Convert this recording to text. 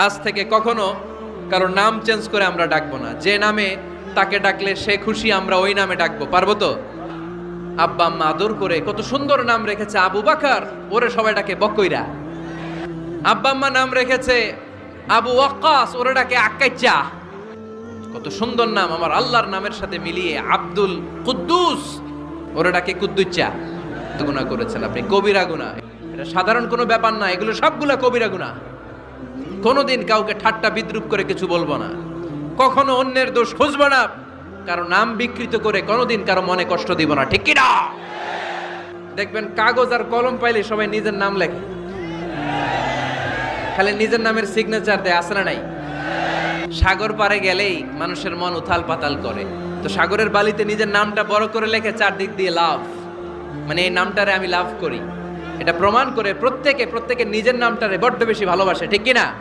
আজ থেকে কখনো কারো নাম চেঞ্জ করে আমরা ডাকবো না। যে নামে তাকে ডাকলে সে খুশি, আমরা ওই নামে ডাকবো। পারবো তো? আব্বা আম্মা আদর করে কত সুন্দর নাম রেখেছে আবু বাকার, ওরে সবাই ডাকে বকইরা। আব্বা আম্মা নাম রেখেছে আবু ওয়াক্কাস, ওরে ডাকে আক্কাইচা। কত সুন্দর নাম আমার আল্লাহর নামের সাথে মিলিয়ে। আব্দুল কুদ্দুস, ওরে ডাকে কুদ্দুচ্চা। গুনাহ করেছেন আপনি, কবিরা গুনাহ। এটা সাধারণ কোনো ব্যাপার না, এগুলো সবগুলা কবিরা গুনাহ। কোনোদিন কাউকে ঠাট্টা বিদ্রুপ করে কিছু বলবো না, কখনো অন্যের দোষ খুঁজবো না, কারো নাম বিকৃত করে কোনোদিন কারো মনে কষ্ট দিব না, ঠিক কি না? দেখবেন কাগজ আর কলম পাইলে সবাই নিজের নাম লেখে, খালি নিজের নামের সিগনেচার দেয়, আছে না নাই? সাগর পারে গেলেই মানুষের মন উথাল পাতাল করে, তো সাগরের বালিতে নিজের নামটা বড় করে লেখে চারদিক দিয়ে লাভ, মানে এই নামটারে আমি লাভ করি। এটা প্রমাণ করে প্রত্যেকে নিজের নামটারে বড্ড বেশি ভালোবাসে, ঠিক কি না?